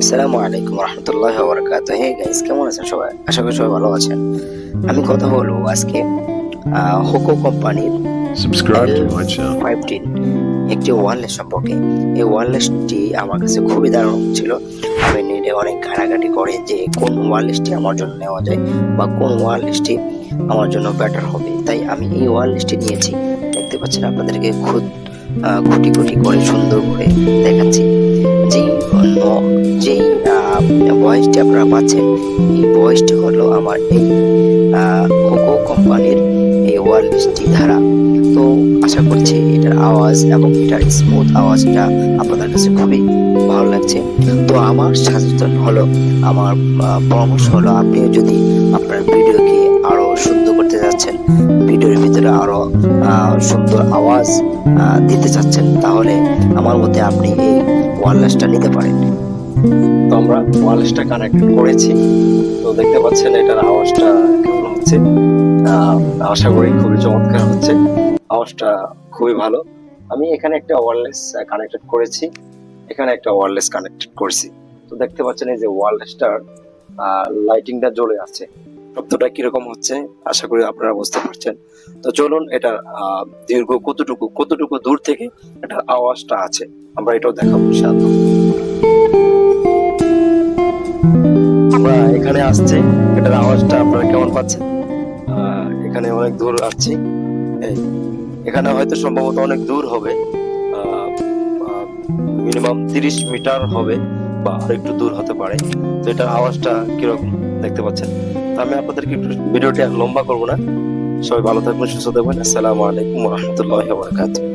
আসসালামু আলাইকুম রহমতুল্লাহ বারাকাতুহু। হে গাইস, কেমন আছেন সবাই? আশা করি সবাই ভালো আছেন। আমি কথা বলবো আজকে হোকো কোম্পানির Subscribe to my channel. L15 একটি ওয়্যারলেস সম্পর্কে। এই ওয়্যারলেসটি আমার কাছে খুবই দারুণ ছিল। আমি নেটে অনেক ঘাটাঘাটি করে যে কোন ওয়্যারলেসটি আমার জন্য নেওয়া যায় বা কোন ওয়্যারলেসটি আমার জন্য বেটার হবে, তাই আমি এই ওয়্যারলেসটি নিয়েছি। দেখতে পাচ্ছেন, আপনাদেরকে খুঁটি খুঁটি করে সুন্দর করে দেখাচ্ছি। যেই ভয়েসটি আপনারা পাচ্ছেন, এই ভয়েসটি হলো আমার এই হোকো কোম্পানির এই ওয়্যারলেসটি দ্বারা। তো আশা করছি এটার আওয়াজ এবং এটার স্মুথ আওয়াজটা আপনাদের কাছে খুবই ভালো লাগছে। তো আমার সাজেশন হলো, আমার পরামর্শ হলো, আপনিও যদি আপনার ভিডিওকে আরো সুন্দর করতে যাচ্ছেন, ভিডিওর ভিতরে আরো সুন্দর আওয়াজ দিতে চাচ্ছেন, তাহলে আমার মতে আপনি এই ওয়্যারলেসটা নিতে পারেন। তো আমরা ওয়্যারলেসটা কানেক্ট করেছি। তো দেখতে পাচ্ছেন এটার আওয়াজটা কেমন হচ্ছে। আশা করি খুবই চমৎকার হচ্ছে, আওয়াজটা খুবই ভালো। আমি এখানে একটা ওয়্যারলেস কানেক্টেড করেছি, এখানে একটা ওয়্যারলেস কানেক্টেড করেছি। তো দেখতে পাচ্ছেন এই যে ওয়্যারলেসটার লাইটিংটা জ্বলে আছে, শব্দটা কিরকম হচ্ছে আশা করি আপনারা বুঝতে পারছেন। তো চলুন এটার দীর্ঘ কতটুকু দূর থেকে এটার আওয়াজটা আছে আমরা এটাও দেখাবো ইনশাআল্লাহ। আমরা এখানে আসছি, এটার আওয়াজটা আপনারা কেমন পাচ্ছেন? এখানে অনেক দূর আসছি, এখানে হয়তো সম্ভবত অনেক দূর হবে, মিনিমাম 30 মিটার হবে বা আরেকটু দূর হতে পারে। তো এটার আওয়াজটা কিরকম দেখতে পাচ্ছেন। তো আমি আপনাদেরকে একটু ভিডিওটি লম্বা করবো না। সবাই ভালো থাকবেন, সুস্থ থাকবেন। আসসালামু আলাইকুম রহমতুল্লাহ বারাকাতুহু।